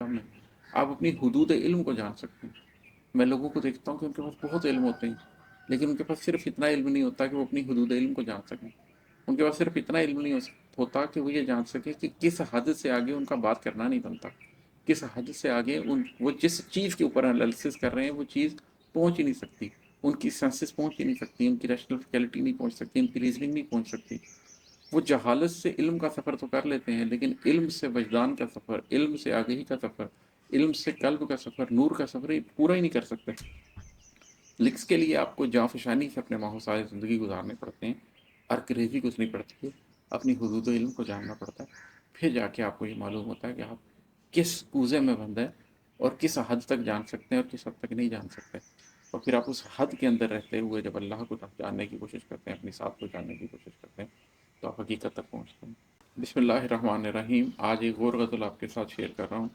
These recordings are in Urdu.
سامنے آپ اپنی حدود علم کو جان سکتے ہیں۔ میں لوگوں کو دیکھتا ہوں کہ ان کے پاس بہت علم ہوتے ہیں، لیکن ان کے پاس صرف اتنا علم نہیں ہوتا کہ وہ اپنی حدود علم کو جان سکیں۔ ان کے پاس صرف اتنا علم نہیں ہوتا کہ وہ یہ جان سکے کہ کس حد سے آگے ان کا بات کرنا نہیں بنتا، کس حد سے آگے وہ جس چیز کے اوپر انالیسس کر رہے ہیں وہ چیز پہنچ ہی نہیں سکتی، ان کی سینسز پہنچ ہی نہیں سکتی، ان کی ریشنلٹی نہیں پہنچ سکتی، ان کی ریزننگ نہیں پہنچ سکتی۔ وہ جہالت سے علم کا سفر تو کر لیتے ہیں، لیکن علم سے وجدان کا سفر، علم سے آگہی کا سفر، علم سے قلب کا سفر، نور کا سفر یہ پورا ہی نہیں کر سکتے۔ لکس کے لیے آپ کو جانفشانی سے اپنے ماحول ساری زندگی گزارنے پڑتے ہیں، ارکریزی کچھ نہیں پڑتی ہے، اپنی حدود و علم کو جاننا پڑتا ہے۔ پھر جا کے آپ کو یہ معلوم ہوتا ہے کہ آپ کس کوزے میں بند ہیں اور کس حد تک جان سکتے ہیں اور کس حد تک نہیں جان سکتے، اور پھر آپ اس حد کے اندر رہتے ہوئے جب اللہ کو جاننے کی کوشش کرتے ہیں، اپنی ذات کو جاننے کی کوشش کرتے ہیں، تو آپ حقیقت تک پہنچتے ہیں۔ بسم اللہ الرحمن الرحیم۔ آج ایک اور غزل آپ کے ساتھ شیئر کر رہا ہوں۔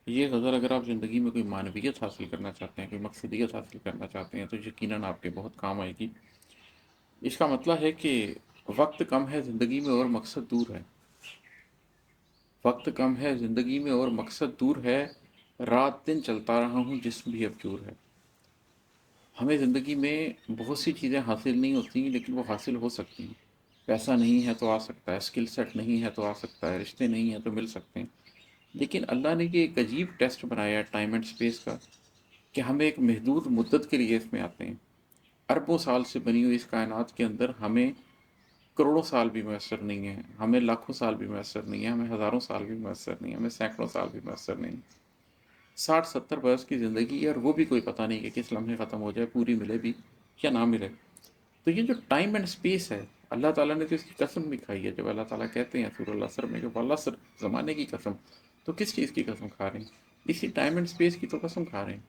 یہ غزل اگر آپ زندگی میں کوئی معنویت حاصل کرنا چاہتے ہیں، کوئی مقصدیت حاصل کرنا چاہتے ہیں، تو یقیناً آپ کے بہت کام آئے گی۔ اس کا مطلب ہے کہ وقت کم ہے زندگی میں اور مقصد دور ہے، وقت کم ہے زندگی میں اور مقصد دور ہے، رات دن چلتا رہا ہوں جسم بھی اب چور ہے۔ ہمیں زندگی میں بہت سی چیزیں حاصل نہیں ہوتی لیکن وہ حاصل ہو سکتی ہیں۔ پیسہ نہیں ہے تو آ سکتا ہے، اسکل سیٹ نہیں ہے تو آ سکتا ہے، رشتے نہیں ہیں تو مل سکتے ہیں، لیکن اللہ نے یہ ایک عجیب ٹیسٹ بنایا ہے ٹائم اینڈ اسپیس کا، کہ ہم ایک محدود مدت کے لیے اس میں آتے ہیں۔ اربوں سال سے بنی ہوئی اس کائنات کے اندر ہمیں کروڑوں سال بھی میسر نہیں ہیں، ہمیں لاکھوں سال بھی میسر نہیں ہیں، ہمیں ہزاروں سال بھی میسر نہیں ہیں، ہمیں سینکڑوں سال بھی میسر نہیں ہیں۔ 60-70 برس کی زندگی ہے اور وہ بھی کوئی پتہ نہیں کہ کس لمحے ختم ہو جائے، پوری ملے بھی یا نہ ملے۔ تو یہ جو ٹائم اینڈ اسپیس ہے، اللہ تعالیٰ نے تو اس کی قسم بھی کھائی ہے۔ جب اللہ تعالیٰ کہتے ہیں سورہ العصر میں کہ والعصر، زمانے کی قسم، تو کس چیز کی قسم کھا رہے ہیں؟ اسی ٹائم اینڈ اسپیس کی تو قسم کھا رہے ہیں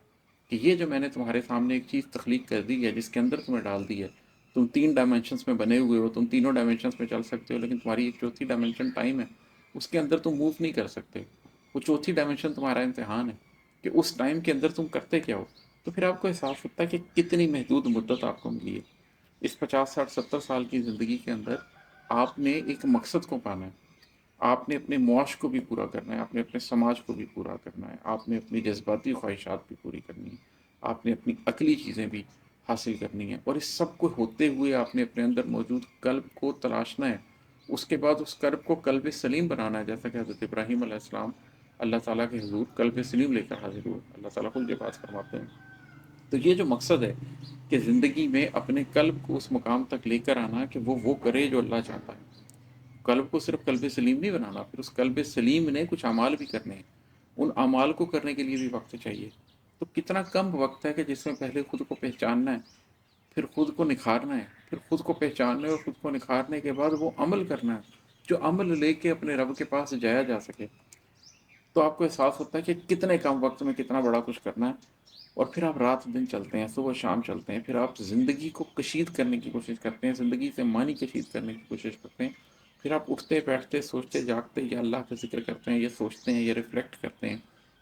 کہ یہ جو میں نے تمہارے سامنے ایک چیز تخلیق کر دی ہے، جس کے اندر تمہیں ڈال دی ہے، تم 3 ڈائمینشنس میں بنے ہوئے ہو، تم تینوں ڈائمینشنس میں چل سکتے ہو، لیکن تمہاری ایک چوتھی ڈائمینشن ٹائم ہے، اس کے اندر تم موو نہیں کر سکتے۔ وہ چوتھی ڈائمینشن تمہارا امتحان ہے کہ اس ٹائم کے اندر تم کرتے کیا ہو۔ تو پھر آپ کو احساس ہوتا ہے کہ کتنی محدود مدت آپ کو ملی ہے۔ اس 50-60-70 سال کی زندگی کے اندر آپ نے ایک مقصد کو پانا ہے، آپ نے اپنے معاش کو بھی پورا کرنا ہے، آپ نے اپنے سماج کو بھی پورا کرنا ہے، آپ نے اپنی جذباتی خواہشات بھی پوری کرنی ہے، آپ نے اپنی عقلی چیزیں بھی حاصل کرنی ہیں، اور اس سب کو ہوتے ہوئے آپ نے اپنے اندر موجود قلب کو تلاشنا ہے۔ اس کے بعد اس قلب کو قلب سلیم بنانا ہے، جیسا کہ حضرت ابراہیم علیہ السلام اللہ تعالیٰ کے حضور قلب سلیم لے کر حاضر ہوئے، اللہ تعالیٰ خود یہ بات فرماتے ہیں۔ تو یہ جو مقصد ہے کہ زندگی میں اپنے قلب کو اس مقام تک لے کر آنا کہ وہ کرے جو اللہ چاہتا ہے۔ قلب کو صرف قلب سلیم نہیں بنانا، پھر اس قلب سلیم نے کچھ اعمال بھی کرنے ہیں، ان اعمال کو کرنے کے لیے بھی وقت چاہیے۔ تو کتنا کم وقت ہے کہ جس میں پہلے خود کو پہچاننا ہے، پھر خود کو نکھارنا ہے، پھر خود کو پہچاننے اور خود کو نکھارنے کے بعد وہ عمل کرنا ہے جو عمل لے کے اپنے رب کے پاس جایا جا سکے۔ تو آپ کو احساس ہوتا ہے کہ کتنے کم وقت میں کتنا بڑا کچھ کرنا ہے، اور پھر آپ رات دن چلتے ہیں، صبح شام چلتے ہیں، پھر آپ زندگی کو کشید کرنے کی کوشش کرتے ہیں، زندگی سے معنی کشید کرنے کی کوشش کرتے ہیں۔ پھر آپ اٹھتے بیٹھتے سوچتے جاگتے یا اللہ کا ذکر کرتے ہیں، یا سوچتے ہیں، یا ریفلیکٹ کرتے ہیں،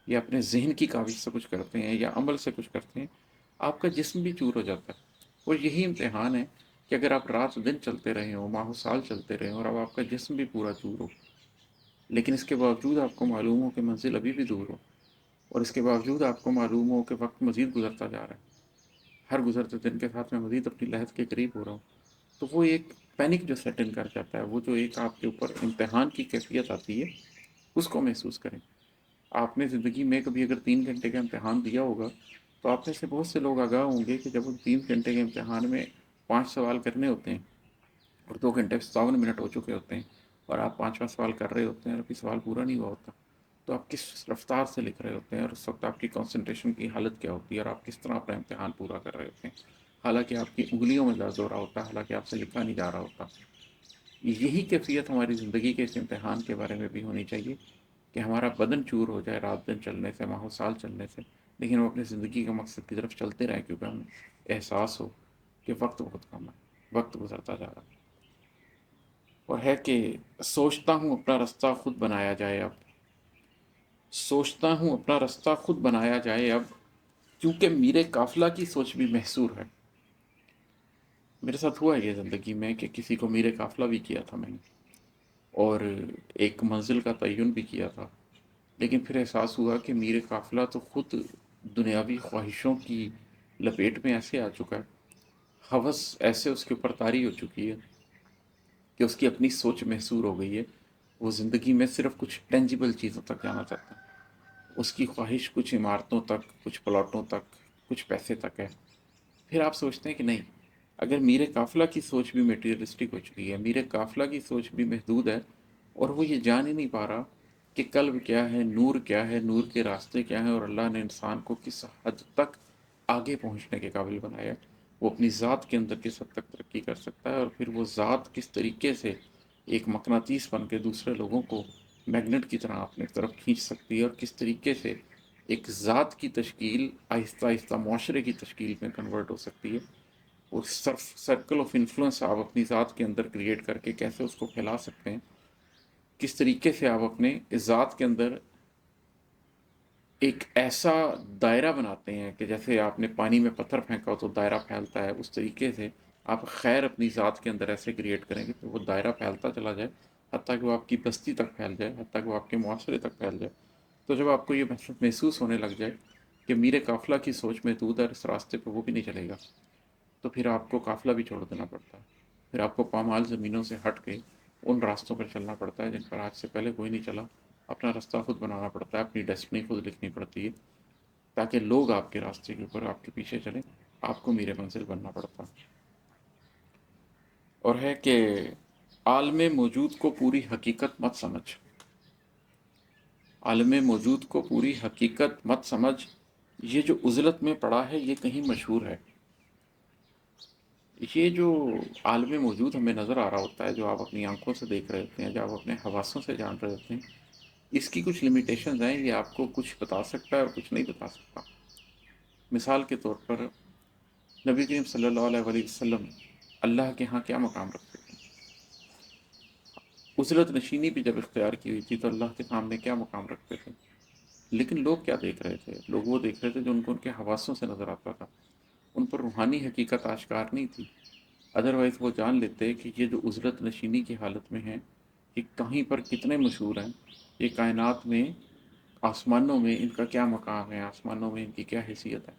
یا اپنے ذہن کی کاوش سے کچھ کرتے ہیں، یا عمل سے کچھ کرتے ہیں، آپ کا جسم بھی چور ہو جاتا ہے۔ اور یہی امتحان ہے کہ اگر آپ رات دن چلتے رہے ہوں، ماہ و سال چلتے رہے ہوں، اور اب آپ کا جسم بھی پورا چور ہو، لیکن اس کے باوجود آپ کو معلوم ہو کہ منزل ابھی بھی دور ہو، اور اس کے باوجود آپ کو معلوم ہو کہ وقت مزید گزرتا جا رہا ہے، ہر گزرتے دن کے ساتھ میں مزید اپنی لحد کے قریب ہو رہا ہوں، تو وہ ایک پینک جو سیٹ ان کر جاتا ہے، وہ جو ایک آپ کے اوپر امتحان کی کیفیت آتی ہے، اس کو محسوس کریں۔ آپ نے زندگی میں کبھی اگر 3 گھنٹے کا امتحان دیا ہوگا تو آپ میں سے بہت سے لوگ آگاہ ہوں گے کہ جب ان 3 گھنٹے کے امتحان میں 5 سوال کرنے ہوتے ہیں اور 2 گھنٹے 57 منٹ ہو چکے ہوتے ہیں، اور آپ پانچواں سوال کر رہے ہوتے ہیں اور ابھی سوال پورا نہیں ہوا ہوتا، تو آپ کس رفتار سے لکھ رہے ہوتے ہیں، اور اس وقت آپ کی کنسنٹریشن کی حالت کیا ہوتی ہے، اور آپ کس طرح اپنا امتحان پورا کر رہے ہوتے ہیں، حالانکہ آپ کی انگلیوں میں درد ہو رہا ہوتا ہے، حالانکہ آپ سے لکھا نہیں جا رہا ہوتا۔ یہی کیفیت ہماری زندگی کے اس امتحان کے بارے میں بھی ہونی چاہیے کہ ہمارا بدن چور ہو جائے رات دن چلنے سے، ماہ و سال چلنے سے، لیکن ہم اپنی زندگی کے مقصد کی طرف چلتے رہیں، کیونکہ ہمیں احساس ہو کہ وقت بہت کم ہے، وقت گزرتا جا رہا ہے، اور ہے کہ سوچتا ہوں اپنا رستہ خود بنایا جائے اب، سوچتا ہوں اپنا رستہ خود بنایا جائے اب، کیونکہ میرے قافلہ کی سوچ بھی محصور ہے۔ میرے ساتھ ہوا ہے یہ زندگی میں کہ کسی کو میرے قافلہ بھی کیا تھا میں نے، اور ایک منزل کا تعین بھی کیا تھا، لیکن پھر احساس ہوا کہ میر قافلہ تو خود دنیاوی خواہشوں کی لپیٹ میں ایسے آ چکا ہے، ہوس ایسے اس کے اوپر طاری ہو چکی ہے کہ اس کی اپنی سوچ محصور ہو گئی ہے، وہ زندگی میں صرف کچھ ٹینجیبل چیزوں تک جانا چاہتا ہے، اس کی خواہش کچھ عمارتوں تک، کچھ پلاٹوں تک، کچھ پیسے تک ہے۔ پھر آپ سوچتے ہیں کہ نہیں، اگر میر قافلہ کی سوچ بھی میٹیریلسٹک ہو چکی ہے، میر قافلہ کی سوچ بھی محدود ہے، اور وہ یہ جان ہی نہیں پا رہا کہ قلب کیا ہے، نور کیا ہے، نور کے راستے کیا ہیں، اور اللہ نے انسان کو کس حد تک آگے پہنچنے کے قابل بنایا ہے، وہ اپنی ذات کے اندر کس حد تک ترقی کر سکتا ہے، اور پھر وہ ذات کس طریقے سے ایک مقناطیس بن کے دوسرے لوگوں کو میگنیٹ کی طرح اپنے طرف کھینچ سکتی ہے، اور کس طریقے سے ایک ذات کی تشکیل آہستہ آہستہ معاشرے کی تشکیل میں کنورٹ ہو سکتی ہے، اور سرکل آف انفلوئنس آپ اپنی ذات کے اندر کریٹ کر کے کیسے اس کو پھیلا سکتے ہیں، کس طریقے سے آپ اپنے ذات کے اندر ایک ایسا دائرہ بناتے ہیں کہ جیسے آپ نے پانی میں پتھر پھینکا ہو تو دائرہ پھیلتا ہے، اس طریقے سے آپ خیر اپنی ذات کے اندر ایسے کریٹ کریں گے کہ وہ دائرہ پھیلتا چلا جائے، حتیٰ کہ وہ آپ کی بستی تک پھیل جائے، حتیٰ کہ وہ آپ کے معاشرے تک پھیل جائے۔ تو جب آپ کو یہ محسوس ہونے لگ جائے کہ میر قافلہ کی سوچ محدود ہے، اس راستے پہ وہ بھی نہیں چلے گا، تو پھر آپ کو قافلہ بھی چھوڑ دینا پڑتا ہے، پھر آپ کو پامال زمینوں سے ہٹ کے ان راستوں پر چلنا پڑتا ہے جن پر آج سے پہلے کوئی نہیں چلا، اپنا راستہ خود بنانا پڑتا ہے، اپنی ڈیسٹنی خود لکھنی پڑتی ہے، تاکہ لوگ آپ کے راستے کے اوپر آپ کے پیچھے چلیں، آپ کو میرے منزل بننا پڑتا۔ اور ہے کہ عالم موجود کو پوری حقیقت مت سمجھ، عالم موجود کو پوری حقیقت مت سمجھ، یہ جو عزلت میں پڑا ہے یہ کہیں مشہور ہے۔ یہ جو عالم موجود ہمیں نظر آ رہا ہوتا ہے، جو آپ اپنی آنکھوں سے دیکھ رہے ہوتے ہیں، جو آپ اپنے حواسوں سے جان رہے ہوتے ہیں، اس کی کچھ لمیٹیشنز ہیں، یہ آپ کو کچھ بتا سکتا ہے اور کچھ نہیں بتا سکتا۔ مثال کے طور پر نبی کریم صلی اللہ علیہ وآلہ وسلم اللہ کے ہاں کیا مقام رکھتے تھے؟ عزلت نشینی بھی جب اختیار کی ہوئی تھی تو اللہ کے سامنے کیا مقام رکھتے تھے؟ لیکن لوگ کیا دیکھ رہے تھے؟ لوگ وہ دیکھ رہے تھے جو ان کو ان کے حواسوں سے نظر آتا تھا، ان پر روحانی حقیقت آشکار نہیں تھی۔ ادروائز وہ جان لیتے کہ یہ جو عزلت نشینی کی حالت میں ہیں، یہ کہیں پر کتنے مشہور ہیں، یہ کائنات میں آسمانوں میں ان کا کیا مقام ہے، آسمانوں میں ان کی کیا حیثیت ہے۔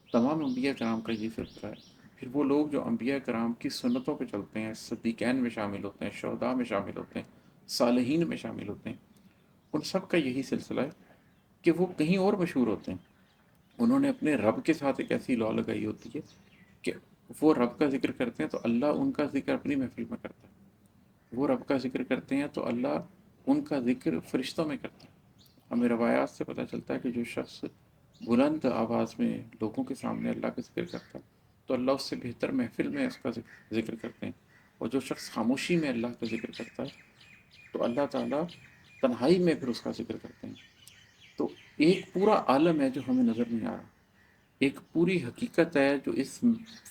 تمام انبیاء کرام کا یہ سلسلہ ہے۔ پھر وہ لوگ جو انبیاء کرام کی سنتوں پہ چلتے ہیں، صدیقین میں شامل ہوتے ہیں، شہداء میں شامل ہوتے ہیں، صالحین میں شامل ہوتے ہیں، ان سب کا یہی سلسلہ ہے کہ وہ کہیں اور مشہور ہوتے ہیں، انہوں نے اپنے رب کے ساتھ ایک ایسی لا لگائی ہوتی ہے کہ وہ رب کا ذکر کرتے ہیں تو اللہ ان کا ذکر اپنی محفل میں کرتا ہے، وہ رب کا ذکر کرتے ہیں تو اللہ ان کا ذکر فرشتوں میں کرتا ہے۔ ہمیں روایات سے پتہ چلتا ہے کہ جو شخص بلند آواز میں لوگوں کے سامنے اللہ کا ذکر کرتا ہے تو اللہ اس سے بہتر محفل میں اس کا ذکر کرتے ہیں، اور جو شخص خاموشی میں اللہ کا ذکر کرتا ہے تو اللہ تعالیٰ تنہائی میں پھر اس کا ذکر کرتے ہیں۔ تو ایک پورا عالم ہے جو ہمیں نظر نہیں آ رہا، ایک پوری حقیقت ہے جو اس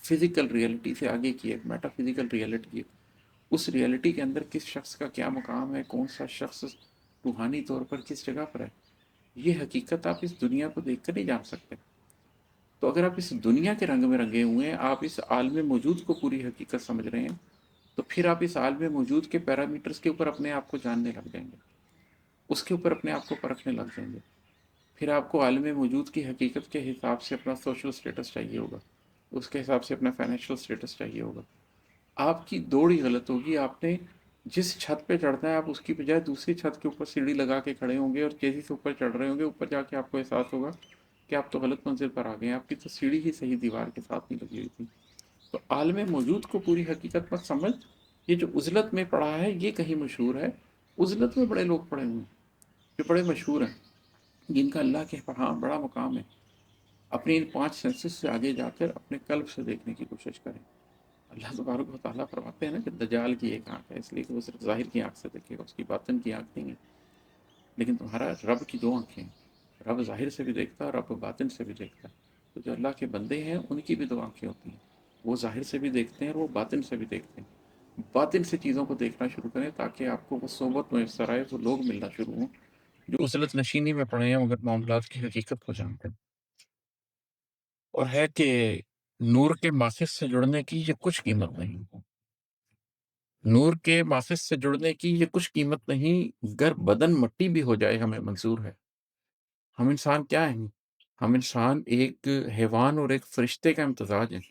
فزیکل ریئلٹی سے آگے کی ہے، ایک میٹا فزیکل ریئلٹی ہے۔ اس ریئلٹی کے اندر کس شخص کا کیا مقام ہے، کون سا شخص روحانی طور پر کس جگہ پر ہے، یہ حقیقت آپ اس دنیا کو دیکھ کر نہیں جان سکتے۔ تو اگر آپ اس دنیا کے رنگ میں رنگے ہوئے ہیں، آپ اس عالم موجود کو پوری حقیقت سمجھ رہے ہیں، تو پھر آپ اس عالم موجود کے پیرامیٹرز کے اوپر اپنے آپ کو جاننے لگ جائیں گے، اس کے اوپر اپنے آپ کو پرکھنے لگ جائیں گے۔ پھر آپ کو عالم موجود کی حقیقت کے حساب سے اپنا سوشل سٹیٹس چاہیے ہوگا، اس کے حساب سے اپنا فائنینشیل سٹیٹس چاہیے ہوگا۔ آپ کی دوڑی غلط ہوگی، آپ نے جس چھت پہ چڑھنا ہے آپ اس کی بجائے دوسری چھت کے اوپر سیڑھی لگا کے کھڑے ہوں گے اور تیزی سے اوپر چڑھ رہے ہوں گے، اوپر جا کے آپ کو احساس ہوگا کہ آپ تو غلط منزل پر آ گئے ہیں، آپ کی تو سیڑھی ہی صحیح دیوار کے ساتھ نہیں لگی ہوئی تھی۔ تو عالم موجود کو پوری حقیقت مت سمجھ، یہ جو عزلت میں پڑا ہے یہ کہیں مشہور ہے۔ عزلت میں بڑے لوگ پڑے ہوئے ہیں جو بڑے مشہور ہیں، جن کا اللہ کے ہاں بڑا مقام ہے، اپنی ان 5 سینسز سے آگے جا کر اپنے قلب سے دیکھنے کی کوشش کریں۔ اللہ تبارک و تعالیٰ فرماتے ہیں نا کہ دجال کی ایک آنکھ ہے، اس لیے کہ وہ صرف ظاہر کی آنکھ سے دیکھے گا، اس کی باطن کی آنکھ نہیں ہے، لیکن تمہارا رب کی 2 آنکھیں ہیں، رب ظاہر سے بھی دیکھتا ہے، رب باطن سے بھی دیکھتا ہے۔ تو جو اللہ کے بندے ہیں ان کی بھی 2 آنکھیں ہوتی ہیں، وہ ظاہر سے بھی دیکھتے ہیں اور وہ باطن سے بھی دیکھتے ہیں۔ باطن سے چیزوں کو دیکھنا شروع کریں تاکہ آپ کو وہ صحبت میسر آئے، وہ لوگ ملنا شروع ہوں جو اصلت نشینی میں پڑے ہیں مگر معاملات کی حقیقت کو جانتے ہیں۔ اور ہے کہ نور کے ماخذ سے جڑنے کی یہ کچھ قیمت نہیں، نور کے ماخذ سے جڑنے کی یہ کچھ قیمت نہیں، گر بدن مٹی بھی ہو جائے ہمیں منظور ہے۔ ہم انسان کیا ہیں؟ ہم انسان ایک حیوان اور ایک فرشتے کا امتزاج ہیں۔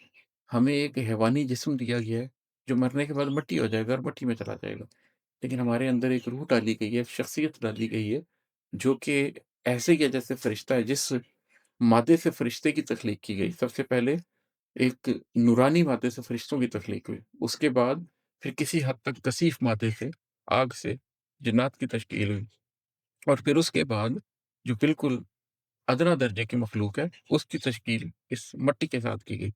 ہمیں ایک حیوانی جسم دیا گیا ہے جو مرنے کے بعد مٹی ہو جائے گا اور مٹی میں چلا جائے گا، لیکن ہمارے اندر ایک روح ڈالی گئی ہے، ایک شخصیت ڈالی گئی ہے جو کہ ایسے ہی ہے جیسے فرشتہ ہے۔ جس مادے سے فرشتے کی تخلیق کی گئی، سب سے پہلے ایک نورانی مادے سے فرشتوں کی تخلیق ہوئی، اس کے بعد پھر کسی حد تک کثیف مادے سے، آگ سے جنات کی تشکیل ہوئی، اور پھر اس کے بعد جو بالکل ادنا درجے کی مخلوق ہے اس کی تشکیل اس مٹی کے ساتھ کی گئی۔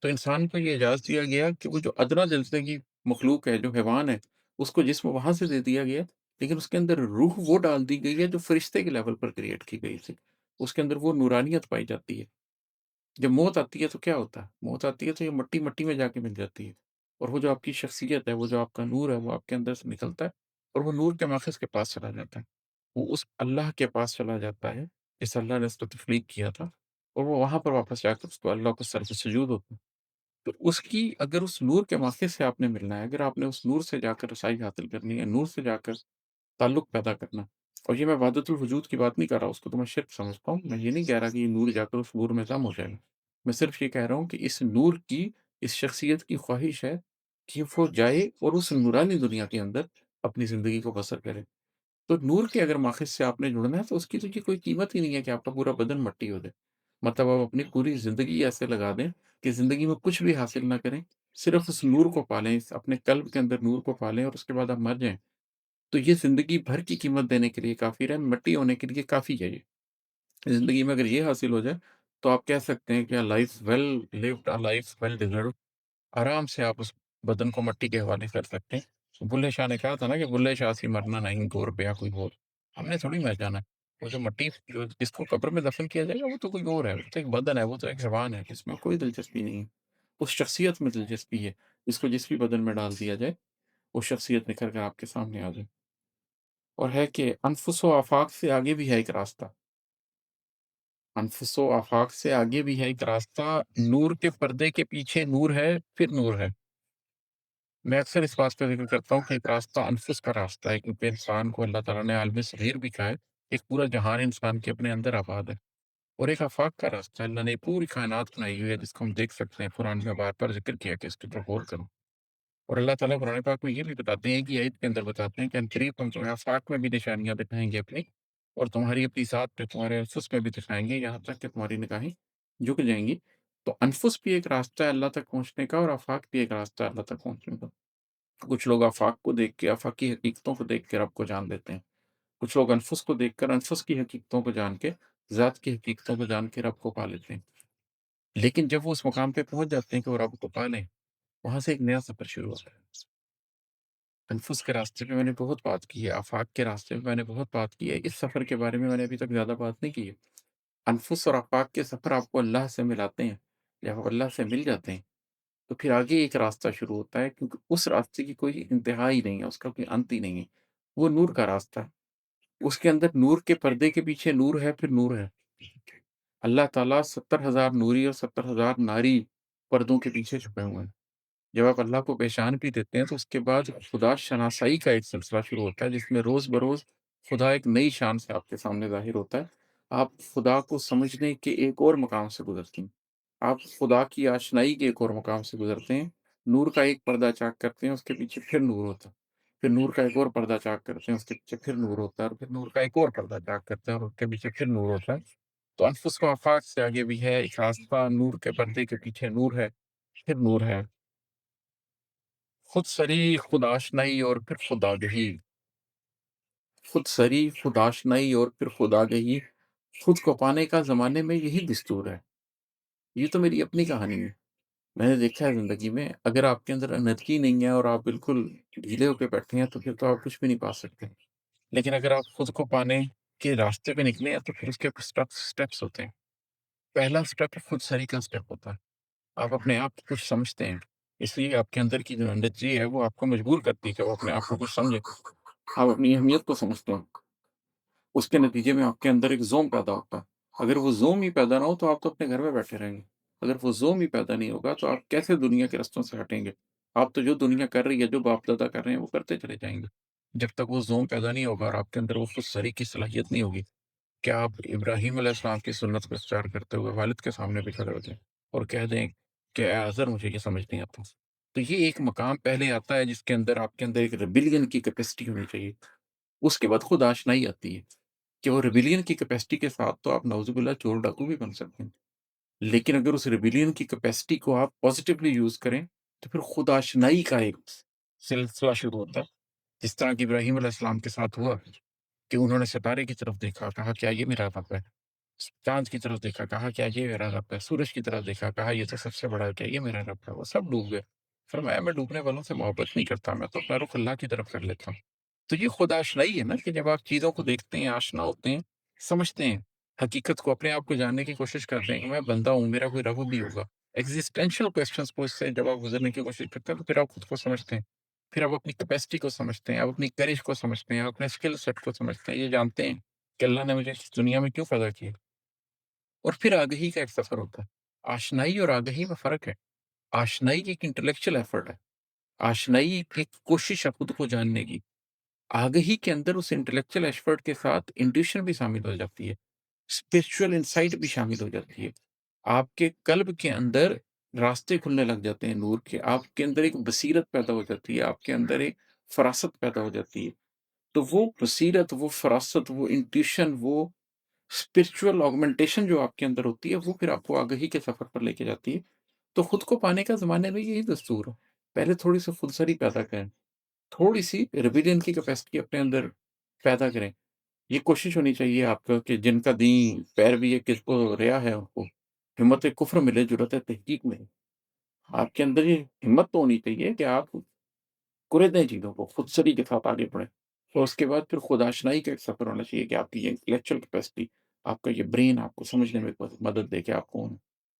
تو انسان کو یہ اجازت دیا گیا کہ وہ جو ادنا درجے کی مخلوق ہے، جو حیوان ہے، اس کو جسم وہاں سے دے دیا گیا، لیکن اس کے اندر روح وہ ڈال دی گئی ہے جو فرشتے کے لیول پر کریٹ کی گئی تھی۔ اس کے اندر وہ نورانیت پائی جاتی ہے۔ جب موت آتی ہے تو کیا ہوتا ہے؟ موت آتی ہے تو یہ مٹی مٹی میں جا کے مل جاتی ہے، اور وہ جو آپ کی شخصیت ہے، وہ جو آپ کا نور ہے، وہ آپ کے اندر سے نکلتا ہے، اور وہ نور کے ماخذ کے پاس چلا جاتا ہے۔ وہ اس اللہ کے پاس چلا جاتا ہے جس اللہ نے اس کو تخلیق کیا تھا، اور وہ وہاں پر واپس جا کر اس کو اللہ کو سر پہ سجود ہوتا ہے۔ تو اس کی اگر اس نور کے ماخذ سے آپ نے ملنا ہے، اگر آپ نے اس نور سے جا کر رسائی حاصل کرنی ہے، نور سے جا کر تعلق پیدا کرنا، اور یہ میں وحدت الوجود کی بات نہیں کر رہا، اس کو تو میں شرک سمجھتا ہوں، میں یہ نہیں کہہ رہا کہ یہ نور جا کر اس نور میں ضم ہو جائے گا۔ میں صرف یہ کہہ رہا ہوں کہ اس نور کی، اس شخصیت کی خواہش ہے کہ وہ جائے اور اس نورانی دنیا کے اندر اپنی زندگی کو بسر کرے۔ تو نور کے اگر ماخذ سے آپ نے جڑنا ہے تو اس کی تو یہ کوئی قیمت ہی نہیں ہے کہ آپ کا پورا بدن مٹی ہو جائے۔ مطلب آپ اپنی پوری زندگی ایسے لگا دیں کہ زندگی میں کچھ بھی حاصل نہ کریں، صرف اس نور کو پالیں، اپنے قلب کے اندر نور کو پالیں، اور اس کے بعد آپ مر جائیں، تو یہ زندگی بھر کی قیمت دینے کے لیے کافی ہے، مٹی ہونے کے لیے کافی ہے یہ۔ زندگی میں اگر یہ حاصل ہو جائے تو آپ کہہ سکتے ہیں کہ life well lived, life well deserve. آرام سے آپ اس بدن کو مٹی کے حوالے کر سکتے ہیں۔ بلے شاہ نے کہا تھا نا کہ بلے شاہ سی مرنا نہیں گور پیا کوئی اور۔ ہم نے تھوڑی مر جانا ہے۔ وہ جو مٹی جو جس کو قبر میں دفن کیا جائے گا وہ تو کوئی اور ہے، وہ تو ایک بدن ہے، وہ تو ایک زبان ہے، جس میں کوئی دلچسپی نہیں ہے۔ اس شخصیت میں دلچسپی ہے، جس کو جس بھی بدن میں ڈال دیا جائے وہ شخصیت نکل کر آپ کے سامنے آ جائے۔ اور ہے کہ انفس و آفاق سے آگے بھی ہے ایک راستہ، انفس و آفاق سے آگے بھی ہے ایک راستہ، نور کے پردے کے پیچھے نور ہے، پھر نور ہے۔ میں اکثر اس بات کا ذکر کرتا ہوں کہ ایک راستہ انفس کا راستہ ہے، کیونکہ انسان کو اللہ تعالیٰ نے عالم صغیر بھی کہا ہے، ایک پورا جہان انسان کے اپنے اندر آباد ہے، اور ایک آفاق کا راستہ ہے۔ اللہ نے پوری کائنات بنائی ہوئی ہے جس کو ہم دیکھ سکتے ہیں، قرآن میں بار بار ذکر کیا کہ اس کے اوپر غور کرو۔ اور اللہ تعالیٰ قرآن پاک میں یہ بھی بتاتے ہیں کہ آیت کے اندر بتاتے ہیں کہ عنقریب ہم تمہیں آفاق میں بھی نشانیاں دکھائیں گے اپنی، اور تمہاری اپنی ذات پہ، تمہارے انفس میں بھی دکھائیں گے، یہاں تک کہ تمہاری نگاہیں جھک جائیں گی۔ تو انفس بھی ایک راستہ ہے اللہ تک پہنچنے کا، اور آفاق بھی ایک راستہ ہے اللہ تک پہنچنے کا۔ کچھ لوگ آفاق کو دیکھ کے، آفاقی حقیقتوں کو دیکھ کے رب کو جان لیتے ہیں، کچھ لوگ انفس کو دیکھ کر، انفس کی حقیقتوں کو جان کے، ذات کی حقیقتوں کو جان کے رب کو پا لیتے ہیں۔ لیکن جب وہ اس مقام پہ پہنچ جاتے ہیں کہ وہ رب کو پا لیں، وہاں سے ایک نیا سفر شروع ہوتا ہے۔ تنفس کے راستے پہ میں نے بہت بات کی ہے، آفاق کے راستے پہ میں نے بہت بات کی ہے، اس سفر کے بارے میں نے ابھی تک زیادہ بات نہیں کی ہے۔ انفس اور آفاق کے سفر آپ کو اللہ سے ملاتے ہیں، جب آپ اللہ سے مل جاتے ہیں تو پھر آگے ایک راستہ شروع ہوتا ہے، کیونکہ اس راستے کی کوئی انتہا ہی نہیں ہے، اس کا کوئی انت ہی نہیں ہے۔ وہ نور کا راستہ ہے، اس کے اندر نور کے پردے کے پیچھے نور ہے، پھر نور ہے۔ اللہ تعالیٰ 70,000 نوری اور 70,000 ناری پردوں کے پیچھے چھپے ہوئے ہیں۔ جب آپ اللہ کو پہچان بھی دیتے ہیں تو اس کے بعد خدا شناسائی کا ایک سلسلہ شروع ہوتا ہے، جس میں روز بروز خدا ایک نئی شان سے آپ کے سامنے ظاہر ہوتا ہے۔ آپ خدا کو سمجھنے کے ایک اور مقام سے گزرتے ہیں، آپ خدا کی آشنائی کے ایک اور مقام سے گزرتے ہیں۔ نور کا ایک پردہ چاک کرتے ہیں، اس کے پیچھے پھر نور ہوتا ہے، پھر نور کا ایک اور پردہ چاک کرتے ہیں، اس کے پیچھے پھر نور ہوتا ہے، اور پھر نور کا ایک اور پردہ چاک کرتے ہیں اور اس کے پیچھے پھر نور ہوتا ہے۔ تو انفس و آفاق سے آگے بھی ہے ایک راستہ، نور کے پردے کے پیچھے نور ہے، پھر نور ہے۔ خود سری خود آشنائی اور پھر خود آگہی، خود سری خود آشنائی اور پھر خود آگہی، خود کو پانے کا زمانے میں یہی دستور ہے۔ یہ تو میری اپنی کہانی ہے، میں نے دیکھا ہے زندگی میں، اگر آپ کے اندر انرجی نہیں ہے اور آپ بالکل ڈھیلے ہو کے بیٹھے ہیں تو پھر تو آپ کچھ بھی نہیں پا سکتے، لیکن اگر آپ خود کو پانے کے راستے پہ نکلے ہیں تو پھر اس کے سٹیپس ہوتے ہیں۔ پہلا سٹیپ خود سری کا سٹیپ ہوتا ہے، آپ اپنے آپ کو کچھ سمجھتے ہیں، اس لیے آپ کے اندر کی جو انرجی ہے وہ آپ کو مجبور کرتی ہے کہ وہ اپنے آپ کو کچھ سمجھے، آپ اپنی اہمیت کو سمجھتے ہیں، اس کے نتیجے میں آپ کے اندر ایک زوم پیدا ہوتا ہے۔ اگر وہ زوم ہی پیدا نہ ہو تو آپ تو اپنے گھر میں بیٹھے رہیں گے، اگر وہ زوم ہی پیدا نہیں ہوگا تو آپ کیسے دنیا کے رستوں سے ہٹیں گے، آپ تو جو دنیا کر رہی ہے، جو باپ دادا کر رہے ہیں وہ کرتے چلے جائیں گے، جب تک وہ زوم پیدا نہیں ہوگا اور آپ کے اندر وہ خود سری کی صلاحیت نہیں ہوگی کہ آپ ابراہیم علیہ السلام کی سنت کو اختیار کرتے ہوئے والد کے سامنے بھی کھڑے ہو جائیں اور کہہ دیں کہ اے آزر مجھے یہ سمجھ نہیں آتا۔ تو یہ ایک مقام پہلے آتا ہے جس کے اندر آپ کے اندر ایک ریبیلین کی کیپیسٹی ہونی چاہیے، اس کے بعد خود آشنائی آتی ہے کہ وہ ریبیلین کی کیپیسٹی کے ساتھ تو آپ نعوذ باللہ چور ڈاکو بھی بن سکتے ہیں، لیکن اگر اس ریبیلین کی کیپیسٹی کو آپ پازیٹیولی یوز کریں تو پھر خود آشنائی کا ایک سلسلہ شروع ہوتا ہے، جس طرح کہ ابراہیم علیہ السلام کے ساتھ ہوا کہ انہوں نے ستارے کی طرف دیکھا، کہا کیا یہ میرا رب ہے؟ چاند کی طرف دیکھا، کہا کیا یہ میرا رب ہے؟ سورج کی طرف دیکھا، کہا یہ تو سب سے بڑا ہے، کیا یہ میرا رب ہے؟ وہ سب ڈوب گئے۔ فرمایا میں ڈوبنے والوں سے محبت نہیں کرتا، میں تو اپنا رخ اللہ کی طرف کر لیتا ہوں۔ تو یہ خود آشنائی ہے نا کہ جب آپ چیزوں کو دیکھتے ہیں، آشنا ہوتے ہیں، سمجھتے ہیں، حقیقت کو اپنے آپ کو جاننے کی کوشش کرتے ہیں کہ میں بندہ ہوں، میرا کوئی رب بھی ہوگا۔ ایگزسٹینشیل کوسچنس کو اس سے جب آپ گزرنے کی کوشش کرتے ہیں تو پھر آپ خود کو سمجھتے ہیں، پھر آپ اپنی کیپیسٹی کو سمجھتے ہیں، آپ اپنی کریج کو سمجھتے ہیں، آپ اپنے اسکل سیٹ کو سمجھتے ہیں، یہ جانتے ہیں کہ اللہ نے مجھے اس دنیا میں کیوں پیدا کیا، اور پھر آگہی کا ایک سفر ہوتا ہے۔ آشنائی اور آگہی میں فرق ہے۔ آشنائی ایک انٹلیکچوئل ایفرٹ ہے، آشنائی ایک کوشش ہے خود کو جاننے کی، آگہی کے اندر اس انٹلیکچوئل ایفرٹ کے ساتھ انٹیویشن بھی شامل ہو جاتی ہے، اسپرچوئل انسائٹ بھی شامل ہو جاتی ہے، آپ کے قلب کے اندر راستے کھلنے لگ جاتے ہیں نور کے، آپ کے اندر ایک بصیرت پیدا ہو جاتی ہے، آپ کے اندر ایک فراست پیدا ہو جاتی ہے۔ تو وہ بصیرت، وہ فراست، وہ انٹیویشن، وہ اسپرچوئل آگمنٹیشن جو آپ کے اندر ہوتی ہے وہ پھر آپ کو آگہی کے سفر پر لے کے جاتی ہے۔ تو خود کو پانے کا زمانے میں یہی دستور ہے، پہلے تھوڑی سی خود سری پیدا کریں، تھوڑی سی ریبیلین کی کیپیسٹی اپنے اندر پیدا کریں۔ یہ کوشش ہونی چاہیے آپ کا کہ جن کا دین پیر بھی ہے، کس کو ریا ہے، ان کو ہمت کفر ملے، جرأت تحقیق ملے۔ آپ کے اندر یہ ہمت تو ہونی چاہیے کہ آپ کرے دیں چیزوں کو، خود سری کے ساتھ آگے بڑھیں، اور اس کے بعد پھر خود آشنائی کا ایک سفر ہونا چاہیے کہ آپ کی یہ انٹلیکچوئل کیپیسٹی، آپ کا یہ برین آپ کو سمجھنے میں مدد دے کہ آپ کون ہیں،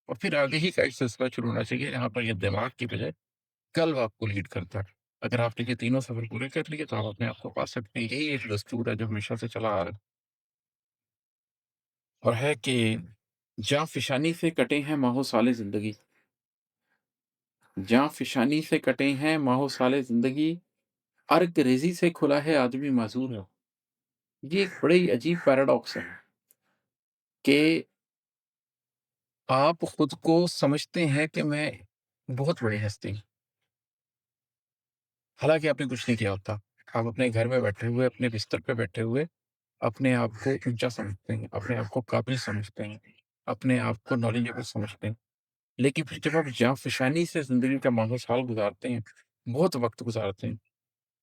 اور پھر آگہی کا ایک سلسلہ شروع ہونا چاہیے جہاں پر یہ دماغ کی بجائے قلب آپ کو لیڈ کرتا ہے۔ اگر آپ نے یہ تینوں سفر پورے کر لیے تو آپ اپنے آپ کو پا سکتے ہیں۔ یہی ایک دستور ہے جو ہمیشہ سے چلا آ رہا ہے، اور ہے کہ جاں فشانی سے کٹے ہیں ماہ و سال زندگی، جاں فشانی سے کٹے ہیں ماہ و سال زندگی، ارک ریزی سے کھلا ہے آدمی معذور ہے۔ یہ ایک بڑی عجیب پیراڈاکس ہے کہ آپ خود کو سمجھتے ہیں کہ میں بہت بڑی ہستی ہوں، حالانکہ آپ نے کچھ نہیں کیا ہوتا۔ آپ اپنے گھر میں بیٹھے ہوئے، اپنے بستر پہ بیٹھے ہوئے اپنے آپ کو اونچا سمجھتے ہیں، اپنے آپ کو قابل سمجھتے ہیں، اپنے آپ کو نالجیبل سمجھتے ہیں، لیکن پھر جب آپ جاں فشانی سے زندگی کا ماہ و سال گزارتے ہیں، بہت وقت گزارتے ہیں،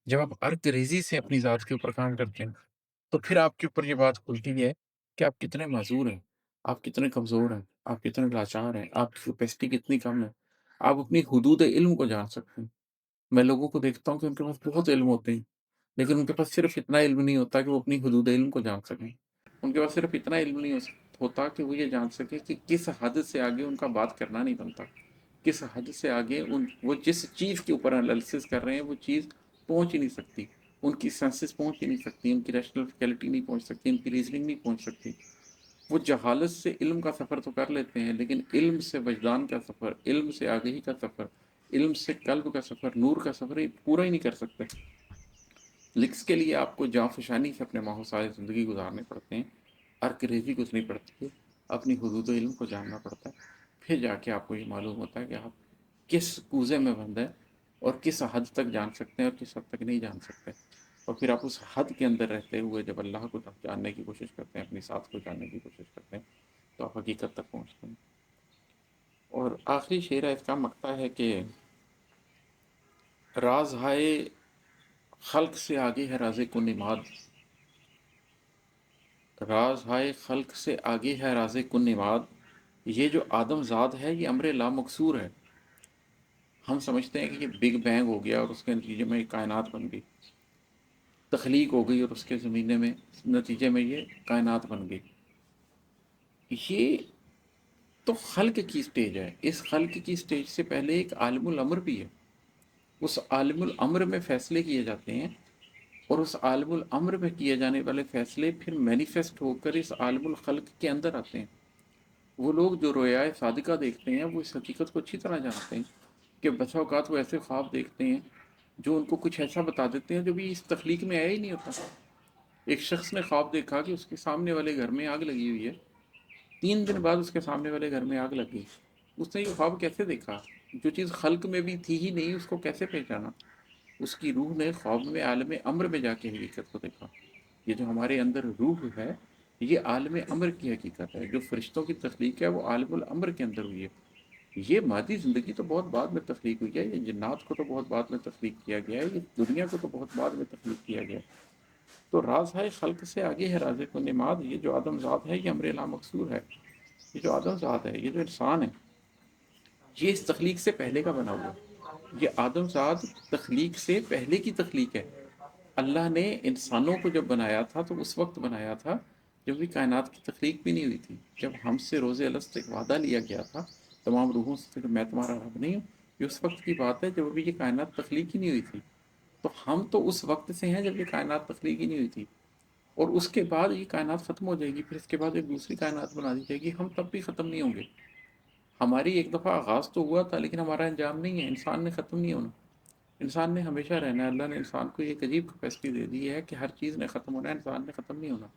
جب آپ ارک ریزی سے اپنی ذات کے اوپر کام کرتے ہیں، تو پھر آپ کے اوپر یہ بات کھلتی ہے کہ آپ کتنے معذور ہیں، آپ کتنے کمزور ہیں، آپ کتنے لاچار ہیں، آپ کی کیپیسٹی کتنی کم ہے۔ آپ اپنی حدود علم کو جان سکتے ہیں۔ میں لوگوں کو دیکھتا ہوں کہ ان کے پاس بہت علم ہوتے ہیں، لیکن ان کے پاس صرف اتنا علم نہیں ہوتا کہ وہ اپنی حدود علم کو جان سکیں۔ ان کے پاس صرف اتنا علم نہیں ہوتا کہ وہ یہ جان سکے کہ کس حد سے آگے ان کا بات کرنا نہیں بنتا، کس حد سے آگے وہ جس چیز کے اوپر انالیسس کر رہے ہیں وہ چیز پہنچ ہی نہیں سکتی، ان کی سینسز پہنچ ہی نہیں سکتی، ان کی ریشنلٹی نہیں پہنچ سکتی، ان کی ریزننگ نہیں پہنچ سکتی۔ وہ جہالت سے علم کا سفر تو کر لیتے ہیں، لیکن علم سے وجدان کا سفر، علم سے آگہی کا سفر، علم سے قلب کا سفر، نور کا سفر پورا ہی نہیں کر سکتے۔ لکس کے لیے آپ کو جاں فشانی سے اپنے ماہ و سال زندگی گزارنے پڑتے ہیں، ارک ریزی گزرنی پڑتی ہے، اپنی حدود علم کو جاننا پڑتا ہے، پھر جا کے آپ کو یہ معلوم ہوتا ہے کہ آپ کس کوزے میں بند ہیں اور کس حد تک جان سکتے ہیں اور کس حد تک نہیں جان سکتے، اور پھر آپ اس حد کے اندر رہتے ہوئے جب اللہ کو جاننے کی کوشش کرتے ہیں، اپنی ساتھ کو جاننے کی کوشش کرتے ہیں، تو آپ حقیقت تک پہنچتے ہیں۔ اور آخری شعر اس کا مقطع ہے کہ راز ہائے خلق سے آگے ہے راز کن نماد، راز ہائے خلق سے آگے ہے راز کن نماد، یہ جو آدم ذات ہے یہ امر لامکسور ہے۔ ہم سمجھتے ہیں کہ یہ بگ بینگ ہو گیا اور اس کے نتیجے میں کائنات بن گئی، تخلیق ہو گئی اور اس کے زمینے میں نتیجے میں یہ کائنات بن گئی۔ یہ تو خلق کی سٹیج ہے، اس خلق کی سٹیج سے پہلے ایک عالم الامر بھی ہے، اس عالم الامر میں فیصلے کیے جاتے ہیں، اور اس عالم الامر میں کیے جانے والے فیصلے پھر مینیفیسٹ ہو کر اس عالم الخلق کے اندر آتے ہیں۔ وہ لوگ جو رویائے صادقہ دیکھتے ہیں وہ اس حقیقت کو اچھی طرح جانتے ہیں کہ بسا اوقات وہ ایسے خواب دیکھتے ہیں جو ان کو کچھ ایسا بتا دیتے ہیں جو بھی اس تخلیق میں آیا ہی نہیں ہوتا۔ ایک شخص نے خواب دیکھا کہ اس کے سامنے والے گھر میں آگ لگی ہوئی ہے، 3 دن بعد اس کے سامنے والے گھر میں آگ لگ گئی۔ اس نے یہ خواب کیسے دیکھا؟ جو چیز خلق میں بھی تھی ہی نہیں اس کو کیسے پہچانا؟ اس کی روح نے خواب میں عالم امر میں جا کے حقیقت کو دیکھا۔ یہ جو ہمارے اندر روح ہے یہ عالم امر کی حقیقت ہے، جو فرشتوں کی تخلیق ہے وہ عالم الامر کے اندر ہوئی ہے۔ یہ مادی زندگی تو بہت بعد میں تخلیق ہوئی ہے، یہ جنات کو تو بہت بعد میں تخلیق کیا گیا ہے، یہ دنیا کو تو بہت بعد میں تخلیق کیا گیا ہے۔ تو راز ہے خلق سے آگے ہے رازق و نماد۔ یہ جو آدم ذات ہے یہ امر لامکسور ہے۔ یہ جو آدم ذات ہے، یہ جو انسان ہے، یہ اس تخلیق سے پہلے کا بنا ہوا ہے۔ یہ آدم ذات تخلیق سے پہلے کی تخلیق ہے۔ اللہ نے انسانوں کو جب بنایا تھا تو اس وقت بنایا تھا جب بھی کائنات کی تخلیق بھی نہیں ہوئی تھی، جب ہم سے روز الست ایک وعدہ لیا گیا تھا تمام روحوں سے کہ میں تمہارا رب نہیں ہوں۔ یہ اس وقت کی بات ہے جب ابھی یہ کائنات تخلیق ہی نہیں ہوئی تھی۔ تو ہم تو اس وقت سے ہیں جب یہ کائنات تخلیق ہی نہیں ہوئی تھی، اور اس کے بعد یہ کائنات ختم ہو جائے گی، پھر اس کے بعد ایک دوسری کائنات بنا دی جائے گی، ہم تب بھی ختم نہیں ہوں گے۔ ہماری ایک دفعہ آغاز تو ہوا تھا لیکن ہمارا انجام نہیں ہے، انسان نے ختم نہیں ہونا، انسان نے ہمیشہ رہنا ہے۔ اللہ نے انسان کو ایک عجیب کیپیسٹی دے دی ہے کہ ہر چیز نے ختم ہونا ہے، انسان نے ختم نہیں ہونا۔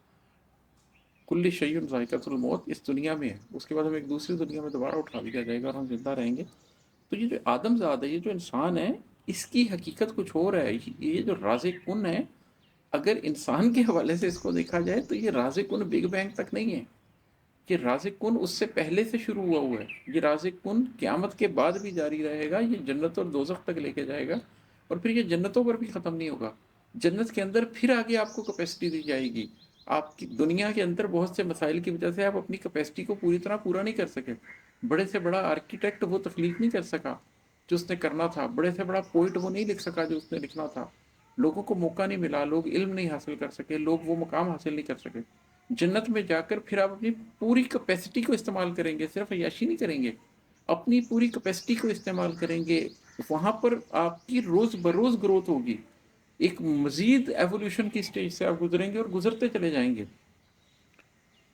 کل شیء ذائقۃ الموت اس دنیا میں ہے، اس کے بعد ہم ایک دوسری دنیا میں دوبارہ اٹھا دیا جائے گا اور ہم زندہ رہیں گے۔ تو یہ جو آدم زاد ہے، یہ جو انسان ہے، اس کی حقیقت کچھ اور ہے۔ یہ جو رازق کن ہے، اگر انسان کے حوالے سے اس کو دیکھا جائے تو یہ رازق کن بگ بینگ تک نہیں ہے، یہ رازق کن اس سے پہلے سے شروع ہوا ہے۔ یہ رازق کن قیامت کے بعد بھی جاری رہے گا، یہ جنت اور دوزخ تک لے کے جائے گا، اور پھر یہ جنتوں پر بھی ختم نہیں ہوگا۔ جنت کے اندر پھر آگے آپ کو کیپیسٹی دی جائے گی۔ آپ کی دنیا کے اندر بہت سے مسائل کی وجہ سے آپ اپنی کیپیسٹی کو پوری طرح پورا نہیں کر سکے۔ بڑے سے بڑا آرکیٹیکٹ وہ تخلیق نہیں کر سکا جو اس نے کرنا تھا، بڑے سے بڑا پوئٹ وہ نہیں لکھ سکا جو اس نے لکھنا تھا، لوگوں کو موقع نہیں ملا، لوگ علم نہیں حاصل کر سکے، لوگ وہ مقام حاصل نہیں کر سکے۔ جنت میں جا کر پھر آپ اپنی پوری کیپیسٹی کو استعمال کریں گے، صرف عیاشی نہیں کریں گے، اپنی پوری کیپیسٹی کو استعمال کریں گے۔ وہاں پر آپ کی روز بروز گروتھ ہوگی، ایک مزید ایولیوشن کی سٹیج سے آپ گزریں گے اور گزرتے چلے جائیں گے۔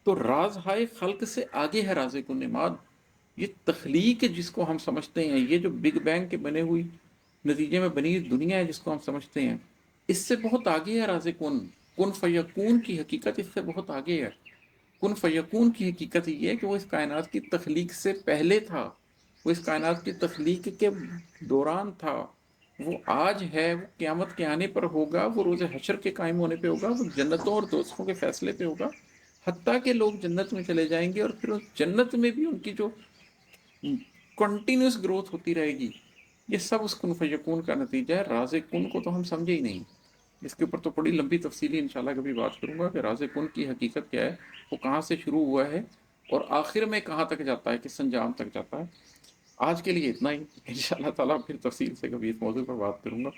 تو راز ہائے خلق سے آگے ہے رازق النماد۔ یہ تخلیق جس کو ہم سمجھتے ہیں، یہ جو بگ بینگ کے بنے ہوئی نتیجے میں بنی دنیا ہے جس کو ہم سمجھتے ہیں، اس سے بہت آگے ہے رازق کن۔ کن فیکون کی حقیقت اس سے بہت آگے ہے۔ کن فیکون کی حقیقت یہ ہے کہ وہ اس کائنات کی تخلیق سے پہلے تھا، وہ اس کائنات کی تخلیق کے دوران تھا، وہ آج ہے، وہ قیامت کے آنے پر ہوگا، وہ روز حشر کے قائم ہونے پہ ہوگا، وہ جنتوں اور دوزخوں کے فیصلے پہ ہوگا، حتیٰ کہ لوگ جنت میں چلے جائیں گے اور پھر اس جنت میں بھی ان کی جو کنٹینیوس گروتھ ہوتی رہے گی۔ یہ سب اس کن فیکون کا نتیجہ ہے۔ راز کن کو تو ہم سمجھے ہی نہیں، اس کے اوپر تو بڑی لمبی تفصیلی انشاءاللہ کبھی بات کروں گا کہ راز کن کی حقیقت کیا ہے، وہ کہاں سے شروع ہوا ہے اور آخر میں کہاں تک جاتا ہے، کس انجام تک جاتا ہے۔ آج کے لیے اتنا ہی، انشاءاللہ تعالیٰ پھر تفصیل سے کبھی اس موضوع پر بات کروں گا۔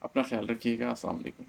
اپنا خیال رکھیے گا۔ السلام علیکم۔